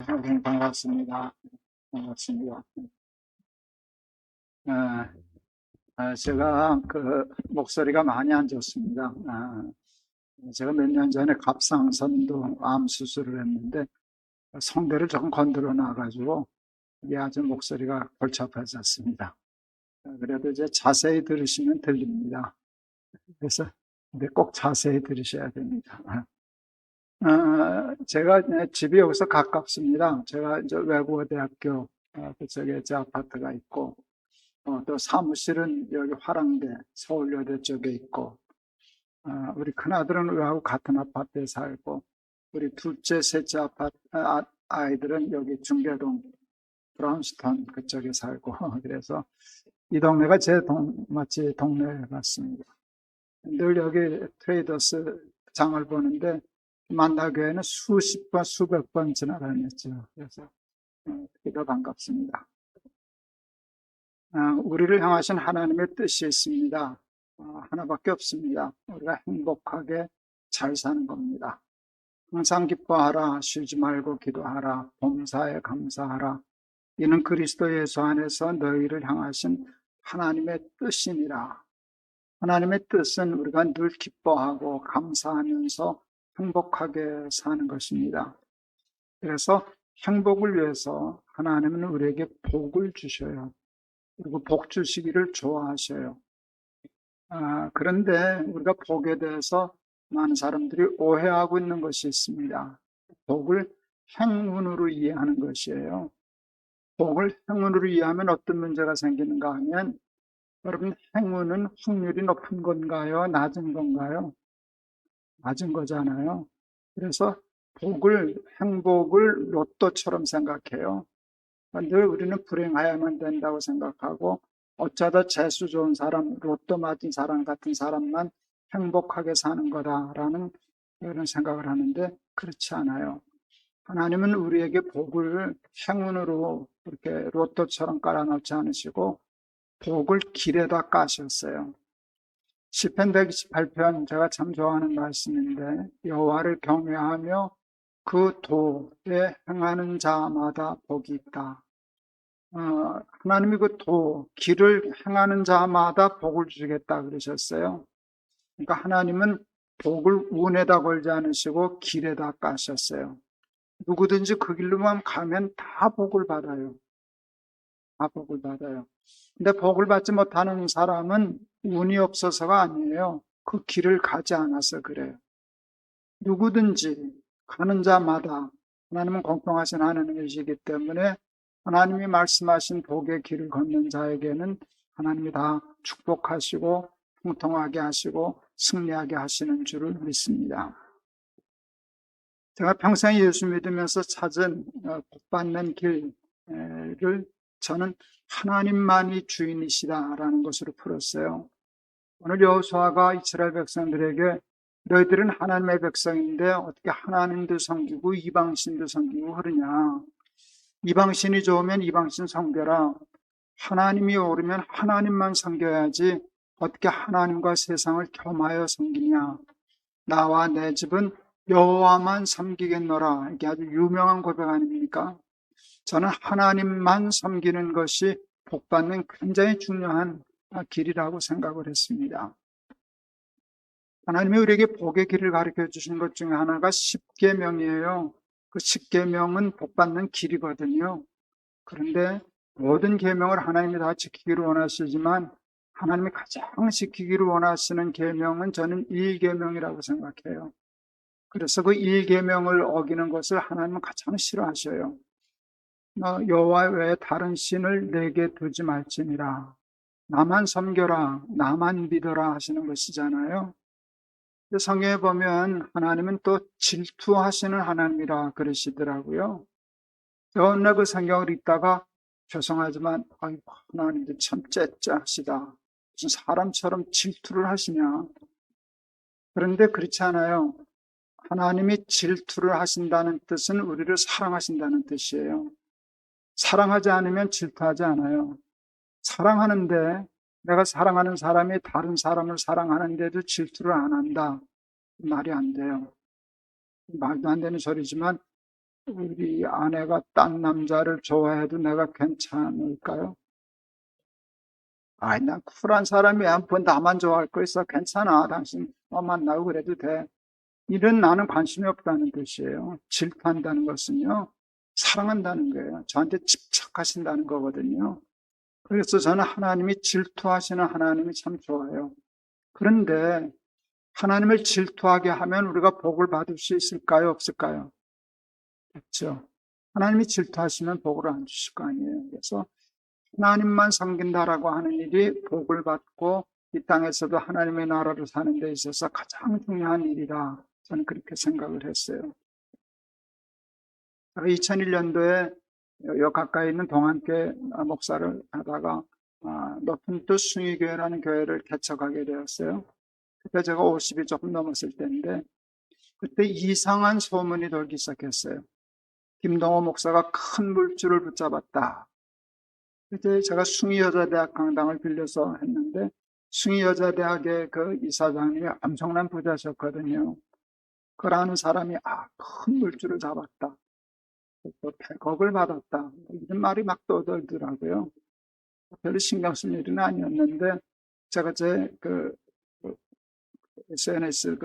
반갑습니다. 반갑습니다. 제가 목소리가 많이 안 좋습니다. 제가 몇 년 전에 갑상선도 암 수술을 했는데 성대를 조금 건드려 놔가지고 이게 아주 목소리가 골잡혀졌습니다. 그래도 이제 자세히 들으시면 들립니다. 그래서 근데 꼭 자세히 들으셔야 됩니다. 제가 집이 여기서 가깝습니다. 제가 이제 외국어대학교 그쪽에 제 아파트가 있고, 또 사무실은 여기 화랑대 서울여대 쪽에 있고, 우리 큰아들은 우리하고 같은 아파트에 살고, 우리 둘째, 셋째 아이들은 여기 중계동 브라운스톤 그쪽에 살고, 그래서 이 동네가 마치 동네 같습니다. 늘 여기 트레이더스 장을 보는데 만나교회는 수십 번, 수백 번 지나다녔죠. 그래서 특히 더 반갑습니다. 우리를 향하신 하나님의 뜻이 있습니다. 하나밖에 없습니다. 우리가 행복하게 잘 사는 겁니다. 항상 기뻐하라, 쉬지 말고 기도하라, 범사에 감사하라. 이는 그리스도 예수 안에서 너희를 향하신 하나님의 뜻이니라. 하나님의 뜻은 우리가 늘 기뻐하고 감사하면서 행복하게 사는 것입니다. 그래서 행복을 위해서 하나님은 우리에게 복을 주셔요. 그리고 복 주시기를 좋아하셔요. 그런데 우리가 복에 대해서 많은 사람들이 오해하고 있는 것이 있습니다. 복을 행운으로 이해하는 것이에요. 복을 행운으로 이해하면 어떤 문제가 생기는가 하면, 여러분, 행운은 확률이 높은 건가요? 낮은 건가요? 낮은 거잖아요. 그래서 행복을 로또처럼 생각해요. 늘 우리는 불행해야만 된다고 생각하고, 어쩌다 재수 좋은 사람, 로또 맞은 사람 같은 사람만 행복하게 사는 거다라는 이런 생각을 하는데, 그렇지 않아요. 하나님은 우리에게 복을 행운으로 그렇게 로또처럼 깔아놓지 않으시고 복을 길에다 까셨어요. 시편 128편 제가 참 좋아하는 말씀인데, 여호와를 경외하며 그 도에 행하는 자마다 복이 있다. 하나님이 그 길을 행하는 자마다 복을 주시겠다 그러셨어요. 그러니까 하나님은 복을 운에다 걸지 않으시고 길에다 까셨어요. 누구든지 그 길로만 가면 다 복을 받아요. 다 복을 받아요. 근데 복을 받지 못하는 사람은 운이 없어서가 아니에요. 그 길을 가지 않아서 그래요. 누구든지 가는 자마다 하나님은 공평하신 하나님이시기 때문에 하나님이 말씀하신 복의 길을 걷는 자에게는 하나님이 다 축복하시고 통통하게 하시고 승리하게 하시는 줄을 믿습니다. 제가 평생 예수 믿으면서 찾은 복받는 길을 저는 하나님만이 주인이시다라는 것으로 풀었어요. 오늘 여호수아가 이스라엘 백성들에게 너희들은 하나님의 백성인데 어떻게 하나님도 섬기고 이방신도 섬기고 그러냐. 이방신이 좋으면 이방신 섬겨라. 하나님이 옳으면 하나님만 섬겨야지 어떻게 하나님과 세상을 겸하여 섬기냐. 나와 내 집은 여호와만 섬기겠노라. 이게 아주 유명한 고백 아닙니까? 저는 하나님만 섬기는 것이 복받는 굉장히 중요한 길이라고 생각을 했습니다. 하나님이 우리에게 복의 길을 가르쳐 주신 것 중에 하나가 십계명이에요. 그 십계명은 복받는 길이거든요. 그런데 모든 계명을 하나님이 다 지키기를 원하시지만 하나님이 가장 지키기를 원하시는 계명은 저는 일계명이라고 생각해요. 그래서 그 일계명을 어기는 것을 하나님은 가장 싫어하셔요. 여호와 외에 다른 신을 내게 두지 말지니라. 나만 섬겨라, 나만 믿어라 하시는 것이잖아요. 성경에 보면 하나님은 또 질투하시는 하나님이라 그러시더라고요. 어느 날 그 성경을 읽다가 죄송하지만 하나님도 참 째짜시다. 무슨 사람처럼 질투를 하시냐. 그런데 그렇지 않아요. 하나님이 질투를 하신다는 뜻은 우리를 사랑하신다는 뜻이에요. 사랑하지 않으면 질투하지 않아요. 사랑하는데 내가 사랑하는 사람이 다른 사람을 사랑하는데도 질투를 안 한다. 말이 안 돼요. 말도 안 되는 소리지만 우리 아내가 딴 남자를 좋아해도 내가 괜찮을까요? 아이, 난 쿨한 사람이야. 뭐 나만 좋아할 거 있어. 괜찮아. 당신 만나고 그래도 돼. 이런 나는 관심이 없다는 뜻이에요. 질투한다는 것은요, 사랑한다는 거예요. 저한테 집착하신다는 거거든요. 그래서 저는 하나님이 질투하시는 하나님이 참 좋아요. 그런데 하나님을 질투하게 하면 우리가 복을 받을 수 있을까요? 없을까요? 없죠. 하나님이 질투하시면 복을 안 주실 거 아니에요. 그래서 하나님만 섬긴다라고 하는 일이 복을 받고 이 땅에서도 하나님의 나라를 사는 데 있어서 가장 중요한 일이라 저는 그렇게 생각을 했어요. 2001년도에 여 가까이 있는 동안교회 목사를 하다가 높은 뜻 숭의교회라는 교회를 개척하게 되었어요. 그때 제가 50이 조금 넘었을 때인데 그때 이상한 소문이 돌기 시작했어요. 김동호 목사가 큰 물줄을 붙잡았다. 그때 제가 숭의여자대학 강당을 빌려서 했는데 숭의여자대학의 그 이사장님이 엄청난 부자셨거든요. 그걸 아는 사람이 큰 물줄을 잡았다. 또 100억을 받았다. 이런 말이 막 떠돌더라고요. 별로 신경 쓸 일은 아니었는데 제가 제 SNS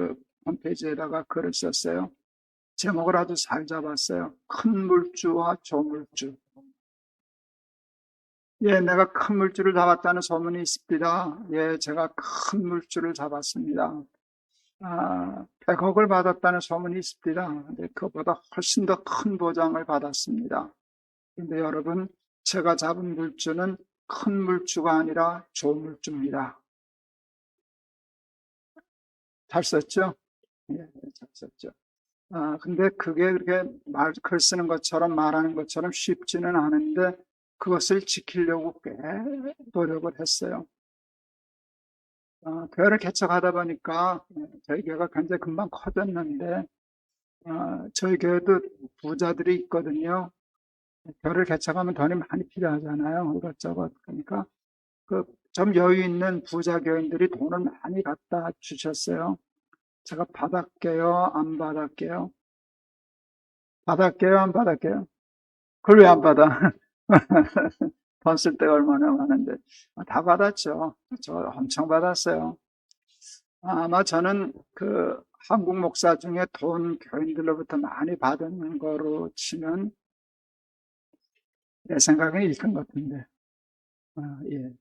홈페이지에다가 글을 썼어요. 제목을 아주 잘 잡았어요. 큰 물주와 조물주. 예, 내가 큰 물줄을 잡았다는 소문이 있습니다. 예, 제가 큰 물줄을 잡았습니다. 100억을 받았다는 소문이 있습니다. 근데 그보다 훨씬 더 큰 보장을 받았습니다. 근데 여러분, 제가 잡은 물주는 큰 물주가 아니라 조물주입니다. 잘 썼죠? 예, 잘 썼죠. 근데 그게 그렇게 글 쓰는 것처럼 말하는 것처럼 쉽지는 않은데 그것을 지키려고 꽤 노력을 했어요. 교회를 개척하다 보니까 저희 교회가 굉장히 금방 커졌는데 저희 교회도 부자들이 있거든요. 교회를 개척하면 돈이 많이 필요하잖아요. 이것저것. 그러니까 좀 여유 있는 부자 교인들이 돈을 많이 갖다 주셨어요. 제가 받았게요? 안 받았게요? 받았게요? 안 받았게요? 그걸 왜 안 받아? 돈 쓸 때가 얼마나 많은데. 다 받았죠. 저 엄청 받았어요. 아마 저는 한국 목사 중에 돈 교인들로부터 많이 받은 거로 치면 내 생각에 1등 같은데. 예.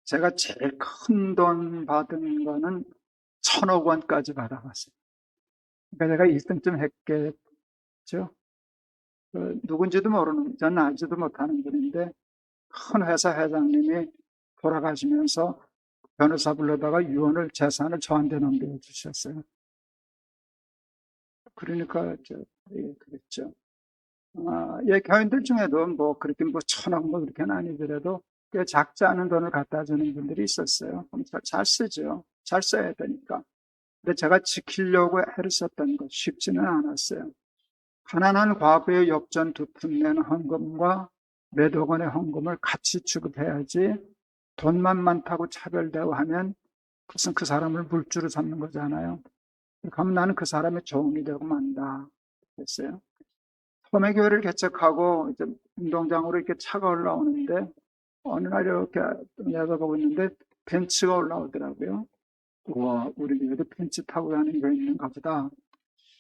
제가 제일 큰 돈 받은 거는 1,000억 원까지 받아봤어요. 그러니까 제가 1등쯤 했겠죠. 누군지도 모르는, 저는 알지도 못하는 분인데 큰 회사 회장님이 돌아가시면서 변호사 불러다가 유언을 재산을 저한테 넘겨주셨어요. 그러니까 예, 그랬죠. 예, 교인들 중에도 뭐 그렇게 뭐 1,000억 뭐 그렇게는 아니더라도 꽤 작지 않은 돈을 갖다 주는 분들이 있었어요. 그럼 잘 쓰죠. 잘 써야 되니까. 근데 제가 지키려고 애를 썼던 것 쉽지는 않았어요. 가난한 과부의 역전 2푼 낸 헌금과 몇억 원의 헌금을 같이 취급해야지 돈만 많다고 차별대우하면 그것은 그 사람을 물주로 삼는 거잖아요. 그럼 나는 그 사람의 종이 되고 만다. 그랬어요. 처음에 교회를 개척하고 이제 운동장으로 이렇게 차가 올라오는데 어느 날 이렇게 내다보고 있는데 벤츠가 올라오더라고요. 우와, 우리 교회도 벤츠 타고 가는 게 있는가 보다.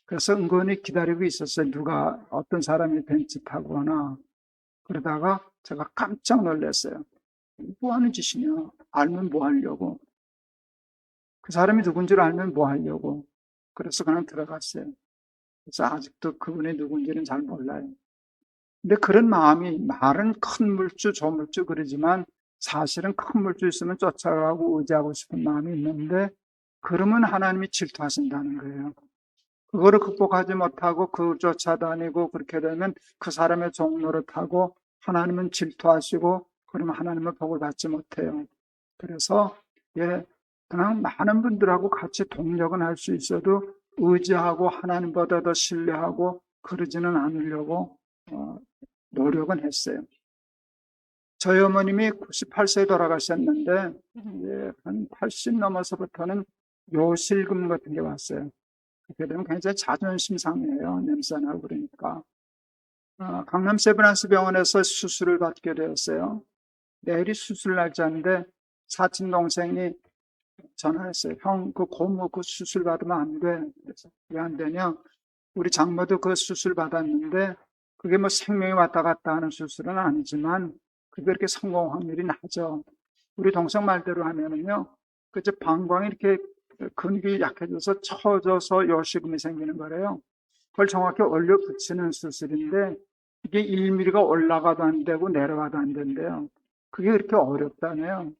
그래서 은근히 기다리고 있었어요. 누가 어떤 사람이 벤츠 타고 오나. 그러다가 제가 깜짝 놀랐어요. 뭐 하는 짓이냐? 알면 뭐 하려고? 그 사람이 누군지를 알면 뭐 하려고? 그래서 그냥 들어갔어요. 그래서 아직도 그분이 누군지는 잘 몰라요. 근데 그런 마음이, 말은 큰 물주, 조물주 그러지만 사실은 큰 물주 있으면 쫓아가고 의지하고 싶은 마음이 있는데 그러면 하나님이 질투하신다는 거예요. 그거를 극복하지 못하고 쫓아다니고 그렇게 되면 그 사람의 종노릇하고 하나님은 질투하시고 그러면 하나님은 복을 받지 못해요. 그래서 그냥 많은 분들하고 같이 동력은 할 수 있어도 의지하고 하나님보다 더 신뢰하고 그러지는 않으려고 노력은 했어요. 저희 어머님이 98세에 돌아가셨는데 한 80 넘어서부터는 요실금 같은 게 왔어요. 그렇게 되면 굉장히 자존심 상해요. 냄새나고 그러니까. 강남 세브란스 병원에서 수술을 받게 되었어요. 내일이 수술 날짜인데 사친 동생이 전화했어요. 형, 그 고모 그 수술 받으면 안 돼. 그래서 왜 안 되냐? 우리 장모도 그 수술 받았는데 그게 뭐 생명이 왔다 갔다 하는 수술은 아니지만 그게 이렇게 성공 확률이 낮죠. 우리 동생 말대로 하면은요, 그저 방광이 이렇게 근육이 약해져서 처져서 요식음이 생기는 거래요. 그걸 정확히 올려 붙이는 수술인데 이게 1mm가 올라가도 안 되고 내려가도 안 된대요. 그게 그렇게 어렵다네요.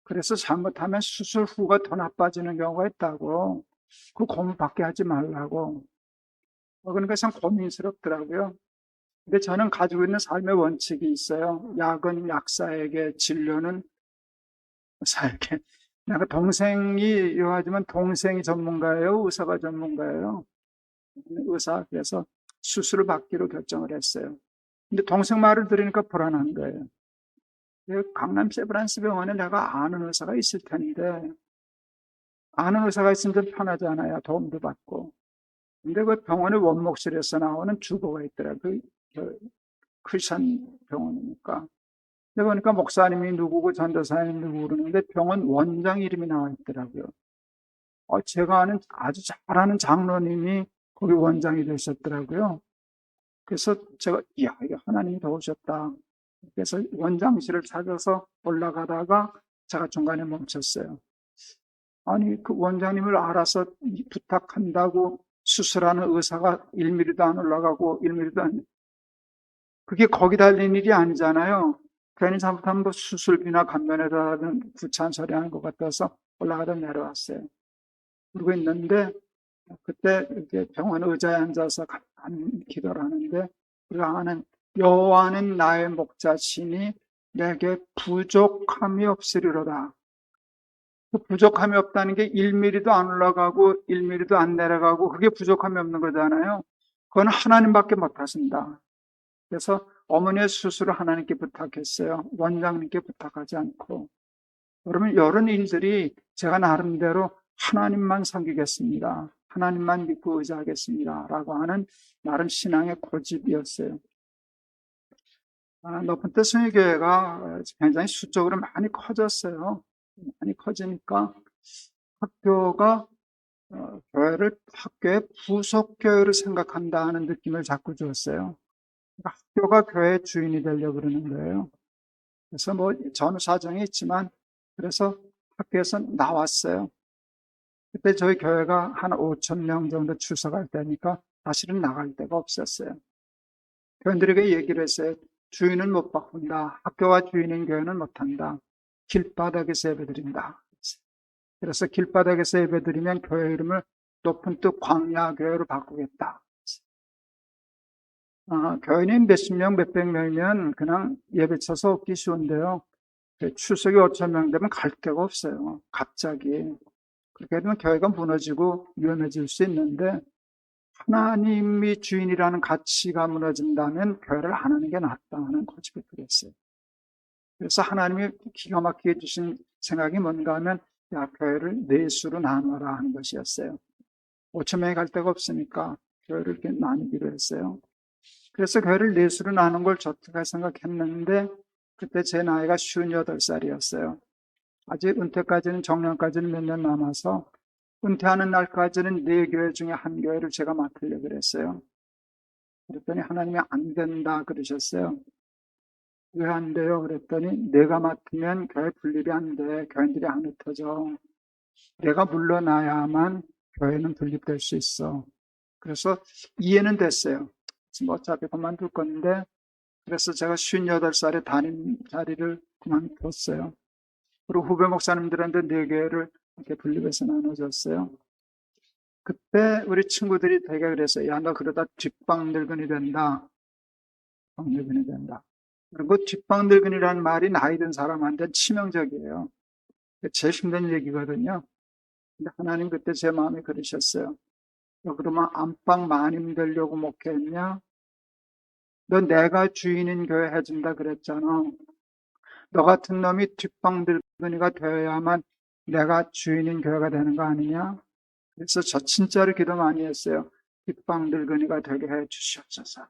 그래서 잘못하면 수술 후가 더 나빠지는 경우가 있다고. 그 고민 받게 하지 말라고. 그러니까 참 고민스럽더라고요. 근데 저는 가지고 있는 삶의 원칙이 있어요. 약은 약사에게, 진료는 의사에게. 내가 동생이 요하지만 동생이 전문가예요? 의사가 전문가예요? 의사. 그래서 수술을 받기로 결정을 했어요. 근데 동생 말을 들으니까 불안한 거예요. 강남 세브란스 병원에 내가 아는 의사가 있을 텐데, 아는 의사가 있으면 좀 편하잖아요. 도움도 받고. 근데 그 병원의 원목실에서 나오는 주보가 있더라고요. 그 크리스천 병원이니까. 근데 보니까 목사님이 누구고 전도사님이 누구고 그러는데 병원 원장 이름이 나와 있더라고요. 제가 아는 아주 잘 아는 장로님이 거기 원장이 되셨더라고요. 그래서 제가, 이야, 이거 하나님이 도우셨다. 그래서 원장실을 찾아서 올라가다가 제가 중간에 멈췄어요. 아니, 그 원장님을 알아서 부탁한다고 수술하는 의사가 1mm도 안 올라가고 1mm도 안, 그게 거기 달린 일이 아니잖아요. 괜히 잘못하면 뭐 수술비나 간면에다 구차한 소리 하는 것 같아서 올라가다 내려왔어요. 그러고 있는데, 그때 이렇게 병원 의자에 앉아서 기도를 하는데, 우리가 아는 여호와는 나의 목자시니 내게 부족함이 없으리로다. 그 부족함이 없다는 게 1mm도 안 올라가고 1mm도 안 내려가고 그게 부족함이 없는 거잖아요. 그건 하나님밖에 못하신다. 그래서 어머니의 수술을 하나님께 부탁했어요. 원장님께 부탁하지 않고. 그러면 이런 일들이 제가 나름대로 하나님만 섬기겠습니다. 하나님만 믿고 의지하겠습니다. 라고 하는 나름 신앙의 고집이었어요. 높은 때 순회교회가 굉장히 수적으로 많이 커졌어요. 많이 커지니까 학교가 학교의 부속교회를 생각한다는 느낌을 자꾸 줬어요. 그러니까 학교가 교회의 주인이 되려고 그러는 거예요. 그래서 뭐 전후 사정이 있지만 그래서 학교에서 나왔어요. 그때 저희 교회가 한 5천 명 정도 출석할 때니까 사실은 나갈 데가 없었어요. 교인들에게 얘기를 했어요. 주인은 못 바꾼다. 학교와 주인인 교회는 못한다. 길바닥에서 예배드린다. 그래서 길바닥에서 예배드리면 교회 이름을 높은 뜻 광야교회로 바꾸겠다. 교인이 몇십 명, 몇백 명이면 그냥 예배 쳐서 얻기 쉬운데요. 출석이 5천 명 되면 갈 데가 없어요. 갑자기. 그렇게 되면 교회가 무너지고 위험해질 수 있는데 하나님이 주인이라는 가치가 무너진다면 교회를 안 하는 게 낫다는 고집을 들였어요. 그래서 하나님이 기가 막히게 주신 생각이 뭔가 하면 교회를 넷수로 나누어라 하는 것이었어요. 5천 명이 갈 데가 없으니까 교회를 이렇게 나누기로 했어요. 그래서 교회를 넷수로 나눈 걸 좋다고 생각했는데 그때 제 나이가 58살이었어요. 아직 은퇴까지는 정년까지는 몇 년 남아서 은퇴하는 날까지는 4교회 중에 한 교회를 제가 맡으려고 그랬어요. 그랬더니 하나님이 안 된다 그러셨어요. 왜 안 돼요? 그랬더니 내가 맡으면 교회 분립이 안 돼. 교인들이 안 흩어져. 내가 물러나야만 교회는 분립될 수 있어. 그래서 이해는 됐어요. 지금 어차피 그만둘 건데 그래서 제가 58살에 담임 자리를 그만뒀어요. 그리고 후배 목사님들한테 4개를 이렇게 분립해서 나눠줬어요. 그때 우리 친구들이 되게 그랬어요. 야, 너 그러다 뒷방 늙은이 된다. 뒷방 늙은이 된다. 그리고 뒷방 늙은이라는 말이 나이 든 사람한테 치명적이에요. 제일 힘든 얘기거든요. 근데 하나님 그때 제 마음에 그러셨어요. 너 그러면 안방 마님 되려고 목회했냐? 너 내가 주인인 교회 해준다 그랬잖아. 너 같은 놈이 뒷방 늙은이가 되어야만 내가 주인인 교회가 되는 거 아니냐? 그래서 저 진짜로 기도 많이 했어요. 뒷방 늙은이가 되게 해 주시옵소서.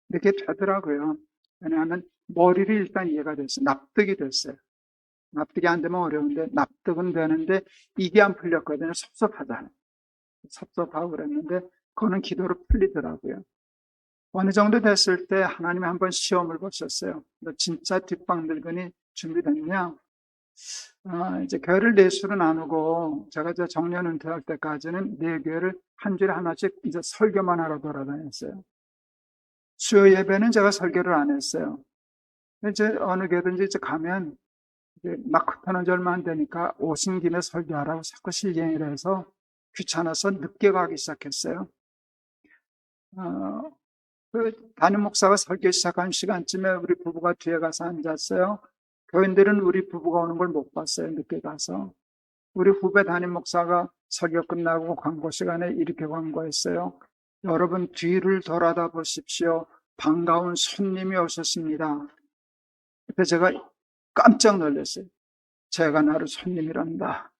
이렇게 되더라고요. 왜냐하면 머리를 일단 이해가 됐어요. 납득이 됐어요. 납득이 안 되면 어려운데 납득은 되는데 이게 안 풀렸거든요. 섭섭하잖아요. 섭섭하고 그랬는데 그거는 기도로 풀리더라고요. 어느 정도 됐을 때 하나님이 한번 시험을 보셨어요. 너 진짜 뒷방 늙은이 준비됐냐? 이제 교회를 네 수로 나누고 제가 이제 정년 은퇴할 때까지는 네 교회를 한 주에 하나씩 이제 설교만 하러 돌아다녔어요. 수요 예배는 제가 설교를 안 했어요. 이제 어느 교회든지 이제 가면 이제 막 급하는 지 얼마 안 되니까 오신 김에 설교하라고 자꾸 실갱이를 해서 귀찮아서 늦게 가기 시작했어요. 그 담임 목사가 설교 시작한 시간쯤에 우리 부부가 뒤에 가서 앉았어요. 교인들은 우리 부부가 오는 걸 못 봤어요. 늦게 가서. 우리 후배 담임 목사가 설교 끝나고 광고 시간에 이렇게 광고했어요. 여러분 뒤를 돌아다 보십시오. 반가운 손님이 오셨습니다. 그때 제가 깜짝 놀랐어요. 제가 나를 손님이란다.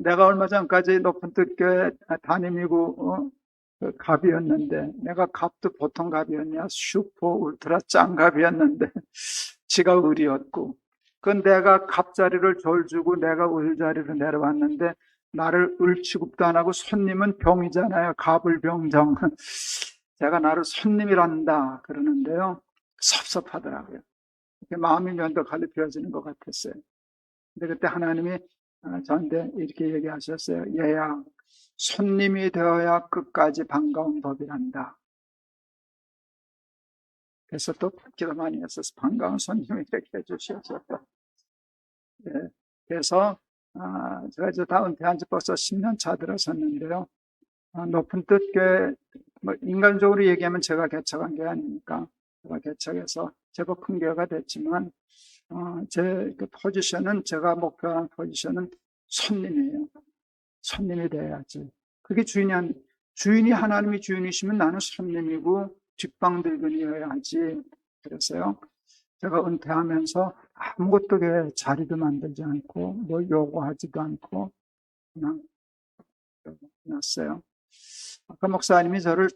내가 얼마 전까지 높은 뜻교회 담임이고 그 갑이었는데 내가 갑도 보통 갑이었냐? 슈퍼 울트라 짱갑이었는데 지가 을이었고 그 내가 갑자리를 졸주고 내가 을자리로 내려왔는데 나를 을 취급도 안 하고 손님은 병이잖아요. 갑을 병정. 제가 나를 손님이란다 그러는데요. 섭섭하더라고요. 마음이 면도칼로 베어지는 것 같았어요. 근데 그때 하나님이 저한테 이렇게 얘기하셨어요. 얘야, 손님이 되어야 끝까지 반가운 법이란다. 그래서 또 기도 많이 했어서 반가운 손님이 되게 해주셨어요. 네, 그래서 제가 이제 다 은퇴한 지 벌써 10년 차 들어섰는데요. 높은 뜻교회, 뭐 인간적으로 얘기하면 제가 개척한 게 아니니까 제가 개척해서 제법 큰 교회가 됐지만 제 그 포지션은 제가 목표한 포지션은 손님이에요. 손님이 돼야지. 그게 주인이 하나님이 주인이시면 나는 손님이고 뒷방 늙은이여야 하지. 그래서요. 제가 은퇴하면서 아무것도 자리도 만들지 않고 뭘 요구하지도 않고 그냥 놨어요. 아까 목사님이 저를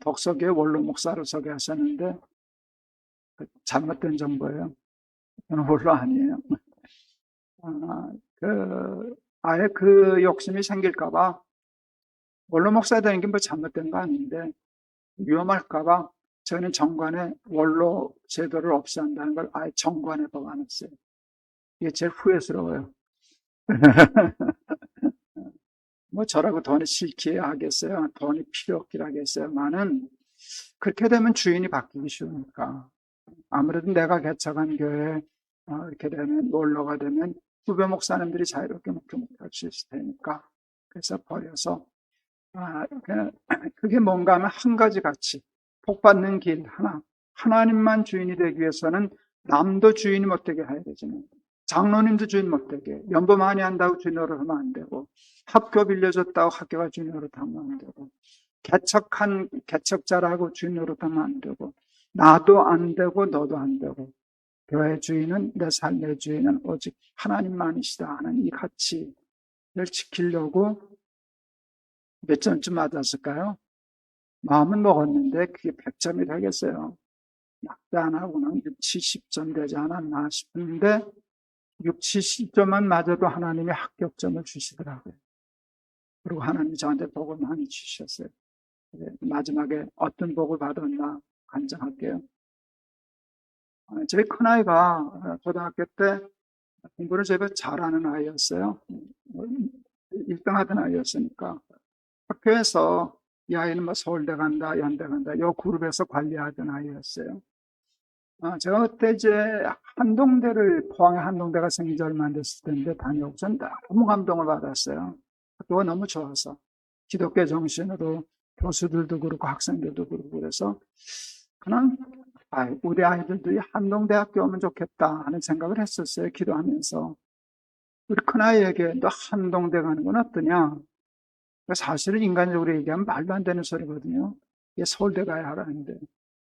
독서교회 원로 목사로 소개하셨는데 잘못된 정보예요. 저는 원로 아니에요. 아예 그 욕심이 생길까봐 원로 목사 되는 게 뭐 잘못된 거 아닌데 위험할까봐 저는 정관에 원로 제도를 없애한다는 걸 아예 정관에 법안했어요. 이게 제일 후회스러워요. 뭐 저라고 돈이 싫기에 하겠어요. 돈이 필요 없길 하겠어요. 나는 그렇게 되면 주인이 바뀌기 쉬우니까. 아무래도 내가 개척한 교회에 이렇게 되면 원로가 되면 후배 목사님들이 자유롭게 목회할 수 있을 테니까. 그래서 버려서 그게 뭔가 하면 한 가지 가치, 복받는 길 하나, 하나님만 주인이 되기 위해서는 남도 주인이 못되게 해야 되잖아요. 장로님도 주인 못되게, 연보 많이 한다고 주인 노릇하면 안 되고, 학교 빌려줬다고 학교가 주인 노릇하면 안 되고, 개척자라고 주인 노릇하면 안 되고, 나도 안 되고 너도 안 되고, 교회 주인은, 내 삶의 주인은 오직 하나님만이시다 하는 이 가치를 지키려고 몇 점쯤 맞았을까요? 마음은 먹었는데 그게 100점이 되겠어요. 약단하고는 6, 70점 되지 않았나 싶은데 6, 70점만 맞아도 하나님이 합격점을 주시더라고요. 그리고 하나님이 저한테 복을 많이 주셨어요. 마지막에 어떤 복을 받았나 간증할게요. 저희 큰아이가 고등학교 때 공부를 제법 잘하는 아이였어요. 1등 하던 아이였으니까 학교에서 이 아이는 뭐 서울대 간다, 연대 간다, 요 그룹에서 관리하던 아이였어요. 제가 그때 이제 포항에 한동대가 생긴 지 얼마 안 됐을 텐데 다녀오고서 너무 감동을 받았어요. 학교가 너무 좋아서. 기독교 정신으로 교수들도 그렇고 학생들도 그렇고 그래서 그냥 우리 아이들도 한동대학교 오면 좋겠다 하는 생각을 했었어요. 기도하면서. 우리 큰아이에게 너 한동대 가는 건 어떠냐? 사실은 인간적으로 얘기하면 말도 안 되는 소리거든요. 이게 서울대 가야 하라는데.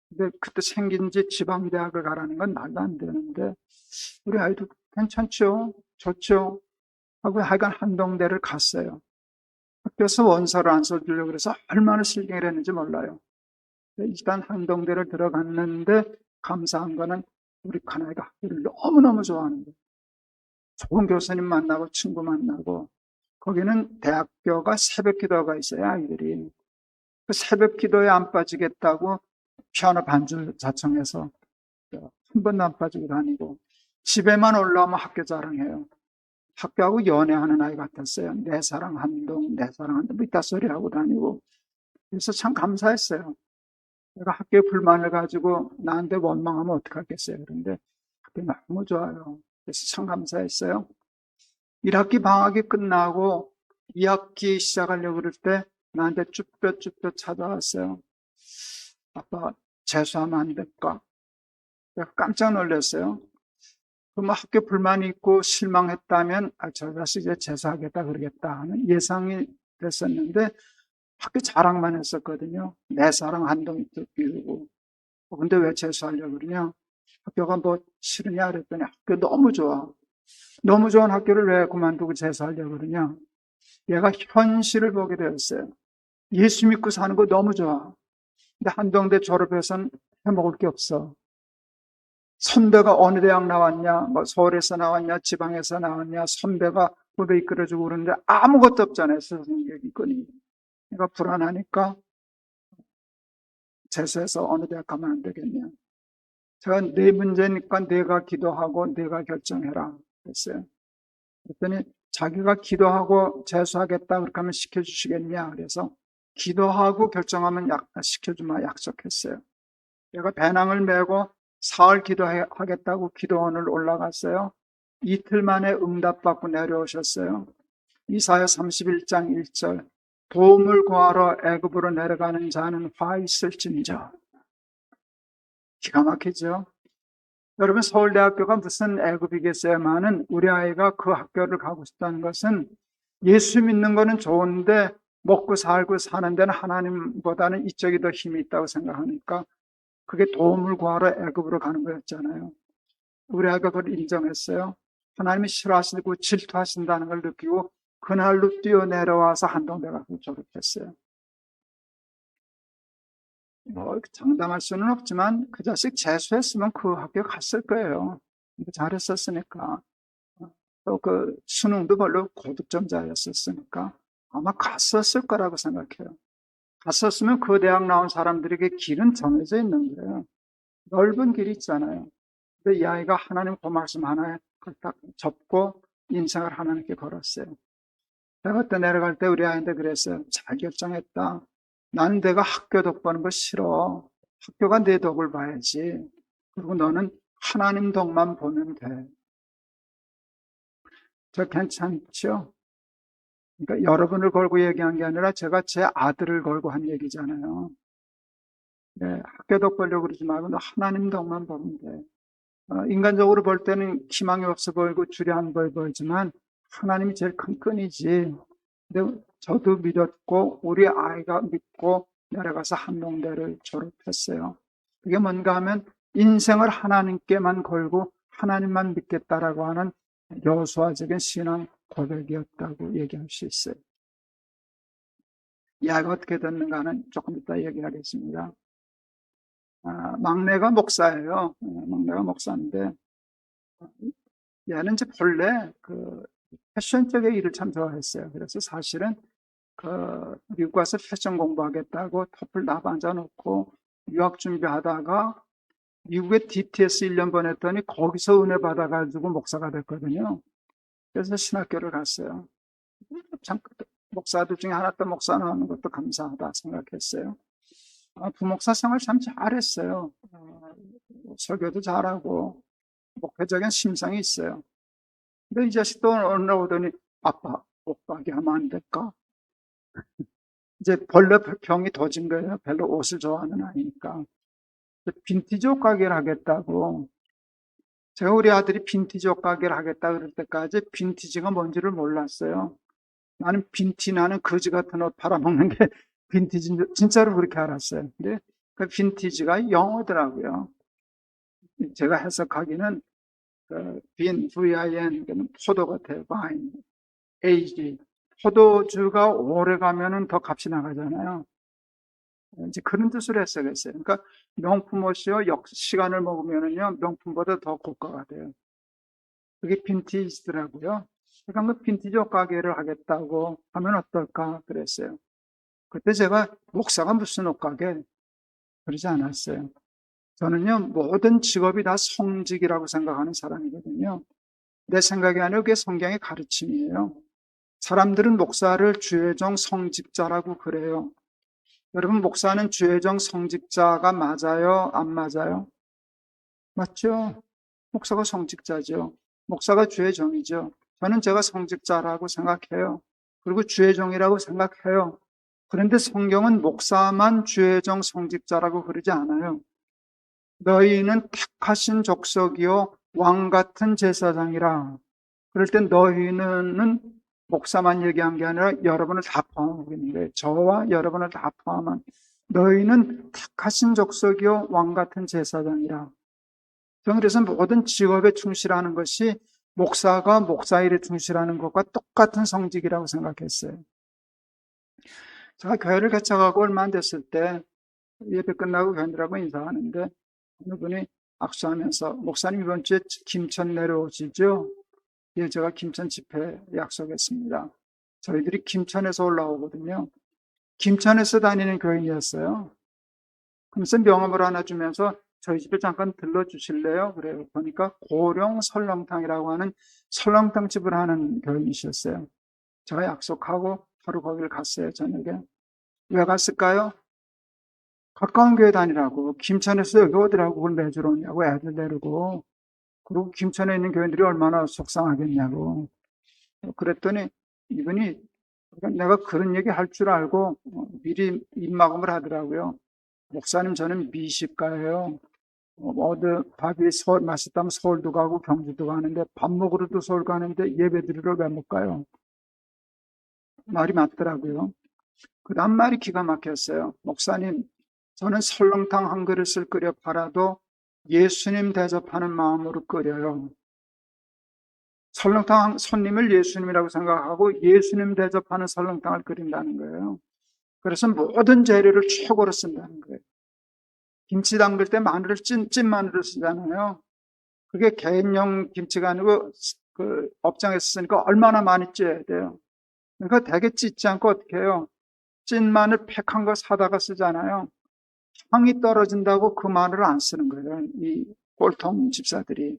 근데 그때 생긴 지 지방대학을 가라는 건 말도 안 되는데, 우리 아이도 괜찮죠? 좋죠? 하고 하여간 한동대를 갔어요. 학교에서 원서를 안 써주려고 그래서 얼마나 실갱을 했는지 몰라요. 일단 한동대를 들어갔는데 감사한 거는 우리 큰아이가 학교를 너무너무 좋아하는 거예요. 좋은 교수님 만나고 친구 만나고, 거기는 대학교가 새벽 기도가 있어요. 아이들이 그 새벽 기도에 안 빠지겠다고 피아노 반주 자청해서 한 번도 안 빠지고 다니고, 집에만 올라오면 학교 자랑해요. 학교하고 연애하는 아이 같았어요. 내 사랑 한동, 내 사랑 한동, 이따 소리 하고 다니고. 그래서 참 감사했어요. 내가 학교에 불만을 가지고 나한테 원망하면 어떡하겠어요. 그런데 학교 너무 좋아요. 그래서 참 감사했어요. 1학기 방학이 끝나고 2학기 시작하려고 그럴 때 나한테 쭈뼛쭈뼛 찾아왔어요. 아빠 재수하면 안 될까? 내가 깜짝 놀랐어요. 그럼 학교 불만이 있고 실망했다면 저 자식 이제 재수하겠다 그러겠다 하는 예상이 됐었는데 학교 자랑만 했었거든요. 내 사랑 한동이 이루고. 근데 왜 재수하려고 그러냐? 학교가 뭐 싫으냐 그랬더니 학교 너무 좋아. 너무 좋은 학교를 왜 그만두고 재수하려고 그러냐? 얘가 현실을 보게 되었어요. 예수 믿고 사는 거 너무 좋아. 근데 한동대 졸업해서는 해먹을 게 없어. 선배가 어느 대학 나왔냐, 뭐 서울에서 나왔냐, 지방에서 나왔냐, 선배가 후배 이끌어주고 그러는데 아무것도 없잖아요. 성격이거니. 내가 불안하니까 재수해서 어느 대학 가면 안 되겠냐. 제가 네 문제니까 내가 기도하고 내가 결정해라 그랬어요. 그랬더니 자기가 기도하고 재수하겠다 그렇게 하면 시켜주시겠냐. 그래서 기도하고 결정하면 시켜주마 약속했어요. 내가 배낭을 메고 사흘 기도하겠다고 기도원을 올라갔어요. 이틀 만에 응답받고 내려오셨어요. 이사야 31장 1절 도움을 구하러 애굽으로 내려가는 자는 화 있을진저. 기가 막히죠. 여러분 서울대학교가 무슨 애굽이겠어요만은 우리 아이가 그 학교를 가고 싶다는 것은 예수 믿는 거는 좋은데 먹고 살고 사는 데는 하나님보다는 이쪽이 더 힘이 있다고 생각하니까 그게 도움을 구하러 애굽으로 가는 거였잖아요. 우리 아이가 그걸 인정했어요. 하나님이 싫어하시고 질투하신다는 걸 느끼고 그날로 뛰어내려와서 한동대 가서 졸업했어요. 뭐 장담할 수는 없지만 그 자식 재수했으면 그 학교 갔을 거예요. 잘했었으니까. 또 그 수능도 별로 고득점자였었으니까 아마 갔었을 거라고 생각해요. 갔었으면 그 대학 나온 사람들에게 길은 정해져 있는 거예요. 넓은 길이 있잖아요. 근데 이 아이가 하나님 그 말씀 하나에 딱 접고 인생을 하나님께 걸었어요. 제가 그때 내려갈 때 우리 아이한테 그랬어요. 잘 결정했다. 나는 내가 학교 덕 보는 거 싫어. 학교가 내 덕을 봐야지. 그리고 너는 하나님 덕만 보면 돼. 저 괜찮죠? 그러니까 여러분을 걸고 얘기한 게 아니라 제가 제 아들을 걸고 한 얘기잖아요. 네, 학교 덕 보려고 그러지 말고 너 하나님 덕만 보면 돼. 인간적으로 볼 때는 희망이 없어 보이고 주량한 보이지만 하나님이 제일 큰 끈이지. 근데 저도 믿었고 우리 아이가 믿고 내려가서 한동대를 졸업했어요. 그게 뭔가 하면 인생을 하나님께만 걸고 하나님만 믿겠다라고 하는 여수화적인 신앙 고백이었다고 얘기할 수 있어요. 이 아이가 어떻게 됐는가는 조금 이따 얘기하겠습니다. 막내가 목사예요. 막내가 목사인데 얘는 이제 본래 그 패션 쪽의 일을 참 좋아했어요. 그래서 사실은 미국 와서 패션 공부하겠다고 터플 다 앉아놓고 유학 준비하다가 미국에 DTS 1년 보냈더니 거기서 은혜 받아가지고 목사가 됐거든요. 그래서 신학교를 갔어요. 참 목사들 중에 하나 또 목사 나오는 것도 감사하다 생각했어요. 부목사 생활 참 잘했어요. 설교도 잘하고 목회적인 심성이 있어요. 근데 이 자식도 어느 날 오더니 아빠 옷 가게 하면 안 될까? 이제 벌레 병이 도진 거예요. 별로 옷을 좋아하는 아이니까. 빈티지 옷 가게를 하겠다고. 제가 우리 아들이 빈티지 옷 가게를 하겠다 그럴 때까지 빈티지가 뭔지를 몰랐어요. 나는 나는 거지 같은 옷 팔아먹는 게 빈티지, 진짜로 그렇게 알았어요. 근데 그 빈티지가 영어더라고요. 제가 해석하기는 VIN, 포도 같아요. 바인. 에이지. 포도주가 오래 가면은 더 값이 나가잖아요. 이제 그런 뜻으로 해석했어요. 그러니까 명품 옷이요, 시간을 먹으면은요, 명품보다 더 고가가 돼요. 그게 빈티지더라고요. 그러니까 그 빈티지 옷 가게를 하겠다고 하면 어떨까 그랬어요. 그때 제가 목사가 무슨 옷 가게 그러지 않았어요. 저는요, 모든 직업이 다 성직이라고 생각하는 사람이거든요. 내 생각이 아니라 그게 성경의 가르침이에요. 사람들은 목사를 주의종 성직자라고 그래요. 여러분, 목사는 주의종 성직자가 맞아요? 안 맞아요? 맞죠? 목사가 성직자죠. 목사가 주의종이죠. 저는 제가 성직자라고 생각해요. 그리고 주의종이라고 생각해요. 그런데 성경은 목사만 주의종 성직자라고 그러지 않아요. 너희는 택하신 족속이요 왕 같은 제사장이라. 그럴 땐 너희는 목사만 얘기한 게 아니라 여러분을 다 포함하고 있는 거예요. 저와 여러분을 다 포함한 너희는 택하신 족속이요 왕 같은 제사장이라. 저는 그래서 모든 직업에 충실하는 것이 목사가 목사 일에 충실하는 것과 똑같은 성직이라고 생각했어요. 제가 교회를 개척하고 얼마 안 됐을 때 예배 끝나고 교인들하고 인사하는데 어느 분이 악수하면서 목사님 이번 주에 김천 내려오시죠? 예, 제가 김천 집회 약속했습니다. 저희들이 김천에서 올라오거든요. 김천에서 다니는 교인이었어요. 그래서 명함을 하나 주면서 저희 집에 잠깐 들러주실래요? 그래요. 보니까 고령 설렁탕이라고 하는 설렁탕 집을 하는 교인이셨어요. 제가 약속하고 바로 거기를 갔어요, 저녁에. 왜 갔을까요? 가까운 교회 다니라고. 김천에서 여기 오더라고. 그걸 매주 오냐고 애들 데리고. 그리고 김천에 있는 교인들이 얼마나 속상하겠냐고. 그랬더니 이분이 내가 그런 얘기 할 줄 알고 미리 입막음을 하더라고요. 목사님, 저는 미식가예요. 어디 밥이 맛있다면 서울도 가고 경주도 가는데 밥 먹으러도 서울 가는데 예배 드리러 왜 못 가요? 말이 맞더라고요. 그 다음 말이 기가 막혔어요. 목사님, 저는 설렁탕 한 그릇을 끓여 팔아도 예수님 대접하는 마음으로 끓여요. 설렁탕 손님을 예수님이라고 생각하고 예수님 대접하는 설렁탕을 끓인다는 거예요. 그래서 모든 재료를 최고로 쓴다는 거예요. 김치 담글 때 마늘을 찐 마늘을 쓰잖아요. 그게 개인용 김치가 아니고 그 업장에서 쓰니까 얼마나 많이 쪄야 돼요. 그러니까 되게 찢지 않고 어떻게 해요? 찐 마늘 팩한 거 사다가 쓰잖아요. 향이 떨어진다고 그 마늘을 안 쓰는 거예요. 이 꼴통 집사들이.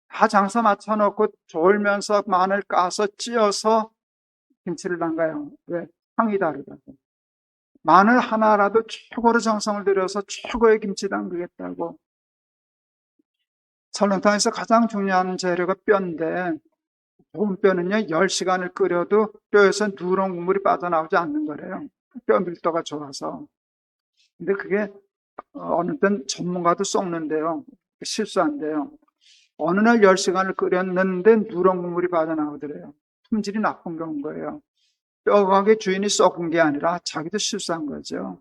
다 장사 맞춰놓고 졸면서 마늘 까서 찧어서 김치를 담가요. 왜? 향이 다르다고. 마늘 하나라도 최고로 정성을 들여서 최고의 김치 담그겠다고. 설렁탕에서 가장 중요한 재료가 뼈인데 뼈는요 10시간을 끓여도 뼈에서 누런 국물이 빠져나오지 않는 거래요. 뼈 밀도가 좋아서. 근데 그게 어느 땐 전문가도 썩는데요. 실수한대요. 어느 날 10시간을 끓였는데 누런 국물이 빠져나오더래요. 품질이 나쁜 건 거예요. 뼈가게 주인이 썩은 게 아니라 자기도 실수한 거죠.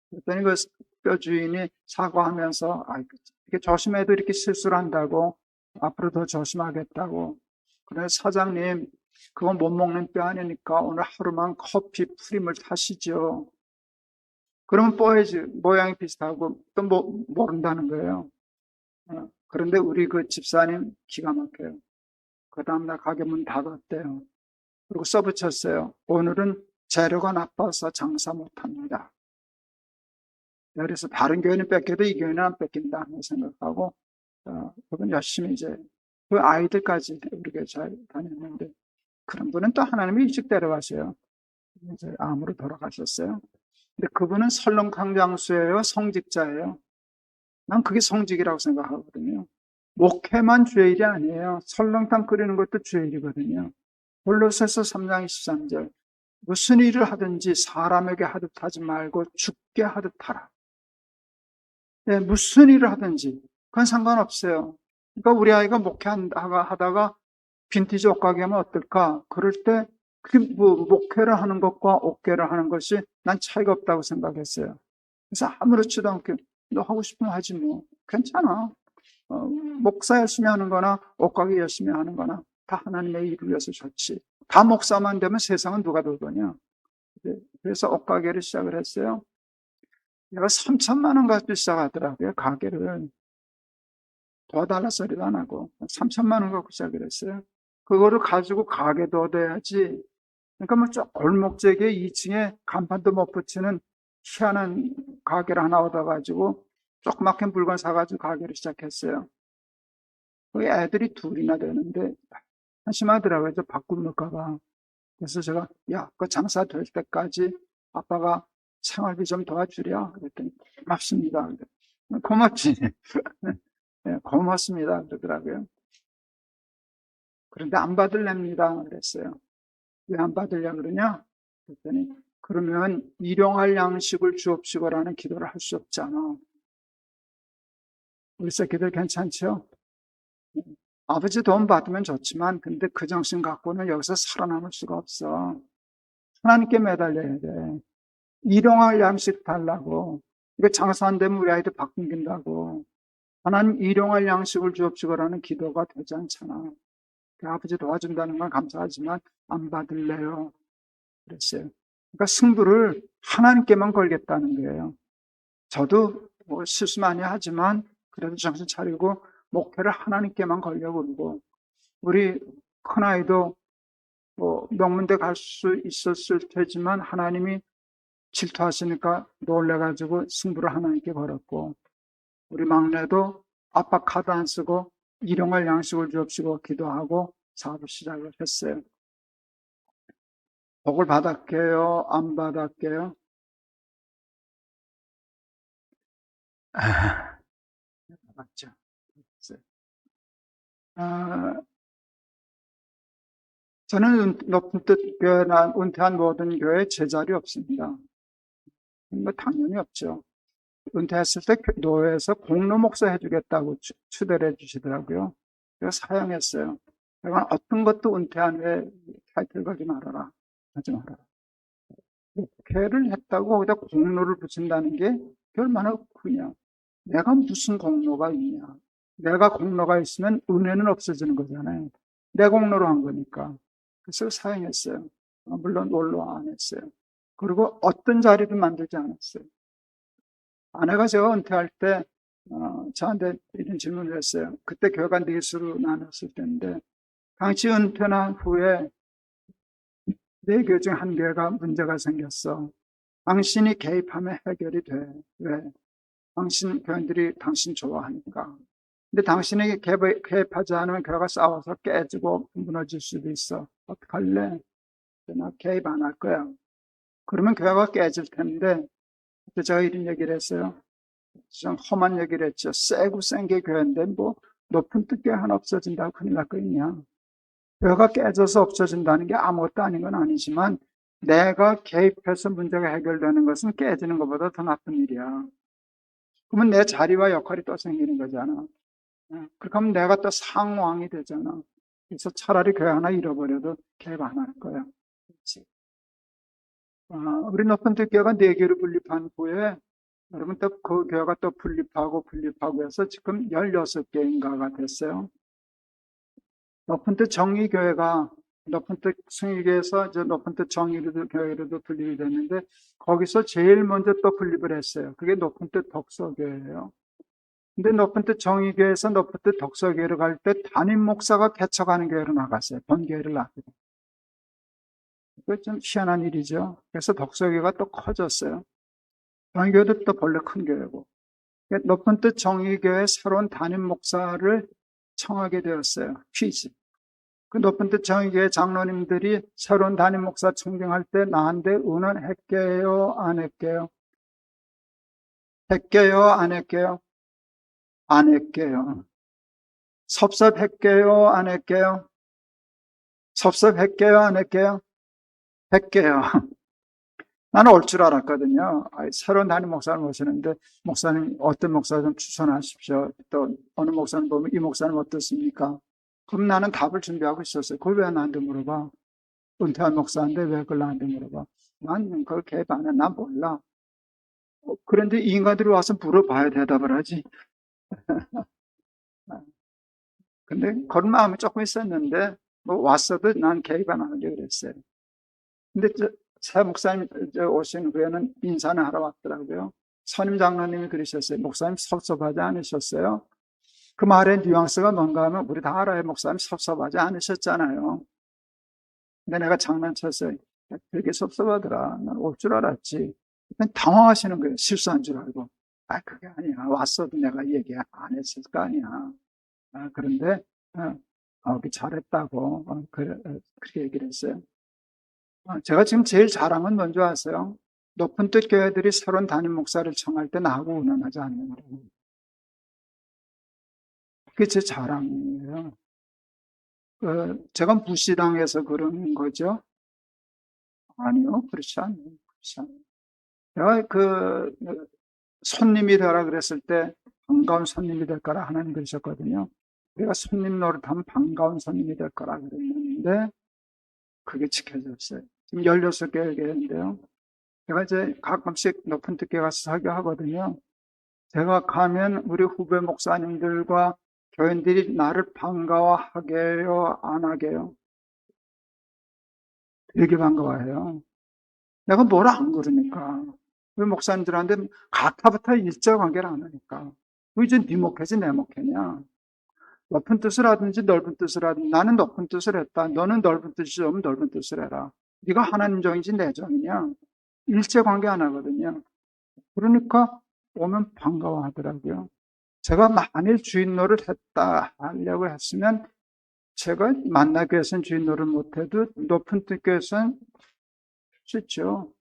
그랬더니 그 뼈 주인이 사과하면서 이렇게 조심해도 이렇게 실수를 한다고 앞으로 더 조심하겠다고. 그래서 사장님 그거 못 먹는 뼈 아니니까 오늘 하루만 커피 프림을 타시죠. 그러면 뼈의 모양이 비슷하고 또 모른다는 거예요. 그런데 우리 그 집사님 기가 막혀요. 그 다음날 가게 문 닫았대요. 그리고 써붙였어요. 오늘은 재료가 나빠서 장사 못합니다. 그래서 다른 교회는 뺏겨도 이 교회는 안 뺏긴다 생각하고 그분 열심히 이제 그 아이들까지 우리 교회 잘 다녔는데 그런 분은 또 하나님이 일찍 데려가셔요. 이제 암으로 돌아가셨어요. 근데 그분은 설렁탕 장수예요, 성직자예요. 난 그게 성직이라고 생각하거든요. 목회만 주의 일이 아니에요. 설렁탕 끓이는 것도 주의 일이거든요. 골로새서 3장 23절 무슨 일을 하든지 사람에게 하듯 하지 말고 주께 하듯 하라. 네, 무슨 일을 하든지 그건 상관없어요. 그러니까 우리 아이가 목회하다가 빈티지 옷가게 하면 어떨까? 그럴 때 그게 목회를 하는 것과 옷개를 하는 것이 난 차이가 없다고 생각했어요. 그래서 아무렇지도 않게 너 하고 싶으면 하지 뭐 괜찮아. 목사 열심히 하는 거나 옷가게 열심히 하는 거나 다 하나님의 일을 위해서 좋지. 다 목사만 되면 세상은 누가 돌보냐. 그래서 옷가게를 시작을 했어요. 내가 3천만 원 가지고 시작하더라고요. 가게를. 도와달라 소리도 안 하고 3천만 원 갖고 시작을 했어요. 그거를 가지고 가게도 얻어야지. 그러니까 뭐 골목재기에 2층에 간판도 못 붙이는 희한한 가게를 하나 얻어가지고 조그맣게 물건 사가지고 가게를 시작했어요. 거기 애들이 둘이나 되는데 한심하더라고요. 저 바꾸면까봐. 그래서 제가 야, 그 장사 될 때까지 아빠가 생활비 좀 도와주랴. 그랬더니 고맙습니다. 고맙지. 네, 고맙습니다. 그러더라고요. 그런데 안 받을랍니다. 그랬어요. 왜 안 받으려 그러냐? 그랬더니 그러면 일용할 양식을 주옵시고라는 기도를 할 수 없잖아. 우리 새끼들 괜찮죠? 아버지 돈 받으면 좋지만 근데 그 정신 갖고는 여기서 살아남을 수가 없어. 하나님께 매달려야 돼. 일용할 양식 달라고. 이거 장사 안 되면 우리 아이들 바꾼다고. 하나님 일용할 양식을 주옵시고라는 기도가 되지 않잖아. 아버지 도와준다는 건 감사하지만 안 받을래요. 그랬어요. 그러니까 승부를 하나님께만 걸겠다는 거예요. 저도 뭐 실수 많이 하지만 그래도 정신 차리고 목표를 하나님께만 걸려고 그러고, 우리 큰아이도 뭐 명문대 갈 수 있었을 테지만 하나님이 질투하시니까 놀래가지고 승부를 하나님께 걸었고, 우리 막내도 아빠 카드 안 쓰고 일용할 양식을 주옵시고 기도하고 사업을 시작을 했어요. 복을 받았게요? 안 받았게요? 받았죠. 저는 높은 뜻 교회나 은퇴한 모든 교회에 제자리 없습니다. 뭐 당연히 없죠. 은퇴했을 때 노회에서 공로 목사 해주겠다고 추대를 해주시더라고요. 그래서 사용했어요. 내가 어떤 것도 은퇴한 후에 타이틀 걸지 말아라. 하지 말아라. 목회를 했다고 거기다 공로를 붙인다는 게 얼마나 크냐. 내가 무슨 공로가 있냐. 내가 공로가 있으면 은혜는 없어지는 거잖아요. 내 공로로 한 거니까. 그래서 사용했어요. 물론 원로 안 했어요. 그리고 어떤 자리도 만들지 않았어요. 아내가 제가 은퇴할 때 저한테 이런 질문을 했어요. 그때 교회가 넷으로 나눴을 때인데, 당시 은퇴한 후에 네 교회 중 한 교회가 문제가 생겼어. 당신이 개입하면 해결이 돼. 왜? 당신 교인들이 당신 좋아하니까. 근데 당신이 개입하지 않으면 교회가 싸워서 깨지고 무너질 수도 있어. 어떡할래? 나 개입 안 할 거야. 그러면 교회가 깨질 텐데, 그때 제가 이런 얘기를 했어요. 좀 험한 얘기를 했죠. 세고 센 게 교회인데 뭐 높은 뜻교회 하나 없어진다고 큰일 날 거 있냐. 교회가 깨져서 없어진다는 게 아무것도 아닌 건 아니지만, 내가 개입해서 문제가 해결되는 것은 깨지는 것보다 더 나쁜 일이야. 그러면 내 자리와 역할이 또 생기는 거잖아. 그렇게 하면 내가 또 상왕이 되잖아. 그래서 차라리 교회 하나 잃어버려도 개입 안 할 거야. 그렇지. 우리 높은 뜻교회가 4개로 분립한 후에 여러분 또 그 교회가 또 분립하고 해서 지금 16개인가가 됐어요. 높은 뜻 정의교회가 높은 뜻 승리교회에서 이제 높은 뜻 정의교회로도 분립이 됐는데, 거기서 제일 먼저 또 분립을 했어요. 그게 높은 뜻 덕서교회예요. 근데 높은 뜻 정의교회에서 높은 뜻 덕서교회로 갈 때 담임 목사가 개척하는 교회로 나갔어요. 본교회를 나가고. 그게 좀 희한한 일이죠. 그래서 덕서교회가 또 커졌어요. 정의교회도 또 본래 큰 교회고. 높은 뜻 정의교회 새로운 담임 목사를 청하게 되었어요. 퀴즈. 그 높은 뜻 정의교회 장로님들이 새로운 담임 목사 청정할 때 나한테 의논했게요? 안 했게요? 했게요? 안 했게요? 안 했게요. 섭섭했게요? 안 했게요? 섭섭했게요? 안 했게요? 했게요. 나는 올 줄 알았거든요. 새로운 담임 목사를 모시는데, 목사님 어떤 목사 좀 추천하십시오. 또 어느 목사님 보면 이 목사님 어떻습니까? 그럼 나는 답을 준비하고 있었어요. 그걸 왜 나한테 물어봐? 은퇴한 목사인데 왜 그걸 나한테 물어봐? 난 그걸 개입 안 해. 난 몰라. 그런데 이 인간들이 와서 물어봐야 대답을 하지. 근데 그런 마음이 조금 있었는데, 뭐 왔어도 난 개입 안 하려고 그랬어요. 근데 새 목사님 오신 후에는 인사는 하러 왔더라고요. 선임 장로님이 그러셨어요. 목사님 섭섭하지 않으셨어요? 그 말의 뉘앙스가 뭔가 하면 우리 다 알아요. 목사님 섭섭하지 않으셨잖아요. 근데 내가 장난쳤어요. 되게 섭섭하더라. 난 올 줄 알았지. 당황하시는 거예요. 실수한 줄 알고. 아, 그게 아니야. 왔어도 내가 얘기 안 했을 거 아니야. 아, 그런데, 잘했다고. 그렇게 얘기를 했어요. 제가 지금 제일 자랑은 뭔지 아세요? 높은 뜻 교회들이 새로운 담임 목사를 청할 때 나하고 의논하지 않는 거예요. 그게 제 자랑이에요. 제가 무시당해서 그러는 거죠? 아니요, 그렇지 않아요. 그렇지 않아요. 내가 손님이 되라 그랬을 때 반가운 손님이 될 거라 하나님 그러셨거든요. 우리가 손님 노릇하면 반가운 손님이 될 거라 그랬는데 그게 지켜졌어요. 지금 16개 교회인데요. 제가 이제 가끔씩 높은 뜻 교회 가서 설교하거든요. 제가 가면 우리 후배 목사님들과 교인들이 나를 반가워하게요, 안 하게요? 되게 반가워해요. 내가 뭘 안 그러니까. 우리 목사님들한테 가타부터 일자관계를 안 하니까. 이제 네 목회지 내 목회냐. 높은 뜻을 하든지 넓은 뜻을 하든지 나는 높은 뜻을 했다. 너는 넓은 뜻이 좀 넓은 뜻을 해라. 네가 하나님 종이지 내 종이냐. 일제관계 안 하거든요. 그러니까 오면 반가워하더라고요. 제가 만일 주인 노릇 했다 하려고 했으면 제가 만나기 위해서는 주인 노릇 못해도 높은 뜻 교회에서는 쉽죠.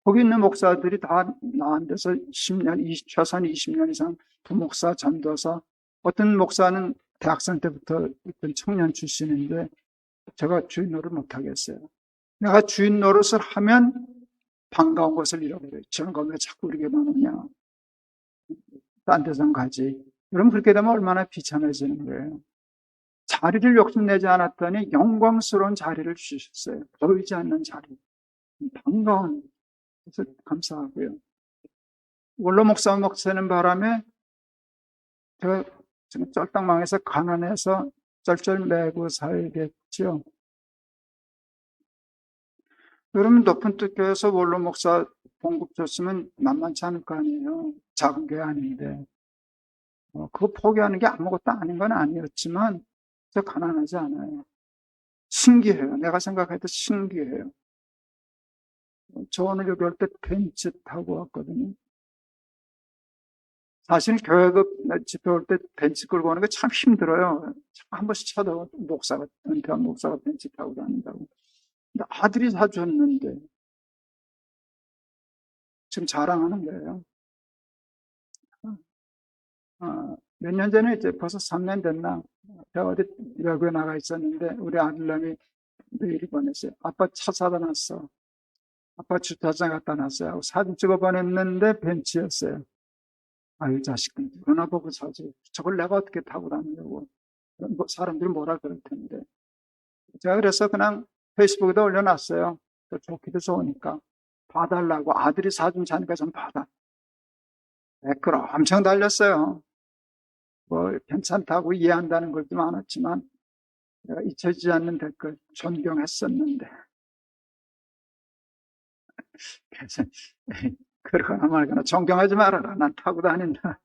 거기 있는 목사들이 다 나한 데서 10년, 최소한 20년 이상 부목사, 전도사, 어떤 목사는 대학생 때부터 있던 청년 출신인데 제가 주인 노릇 못하겠어요. 내가 주인 노릇을 하면 반가운 것을 잃어버려요. 저런 거 왜 자꾸 우리에게만 오냐. 딴 데선 가지. 그럼 그렇게 되면 얼마나 비참해지는 거예요. 자리를 욕심내지 않았더니 영광스러운 자리를 주셨어요. 보이지 않는 자리. 반가운, 그래서 감사하고요. 원로 목사 목사는 바람에 제가 지금 쫄딱 망해서 가난해서 쩔쩔 매고 살겠죠. 그러면 높은 뜻 교회에서 원로 목사 봉급 줬으면 만만치 않을 거 아니에요. 작은 교회 아닌데. 그거 포기하는 게 아무것도 아닌 건 아니었지만 저 가난하지 않아요. 신기해요. 내가 생각해도 신기해요. 저 오늘 여기 올 때 벤츠 타고 왔거든요. 사실 교회급 집회 올 때 벤츠 끌고 오는 게 참 힘들어요. 한 번씩 쳐다봐. 목사가, 은퇴한 목사가 벤츠 타고 다닌다고. 근데 아들이 사줬는데 지금 자랑하는 거예요. 몇 년 전에 이제 벌써 3년 됐나? 제가 어디 외국에 나가 있었는데 우리 아들놈이 메일이 보냈어요. 아빠 차 사다 놨어. 아빠 주차장 갖다 놨어요. 하고 사진 찍어 보냈는데 벤츠였어요. 아유, 자식들, 누구나 보고 사지. 저걸 내가 어떻게 타고 다니려고. 사람들이 뭐라 그럴 텐데. 제가 그래서 그냥 페이스북에다 올려놨어요. 또 좋기도 좋으니까. 봐달라고. 아들이 사준 차니까 좀 봐다. 댓글 엄청 달렸어요. 뭐, 괜찮다고 이해한다는 것도 많았지만, 내가 잊혀지지 않는 댓글, 존경했었는데. 그래서, 그러거나 말거나 존경하지 말아라. 난 타고 다닌다.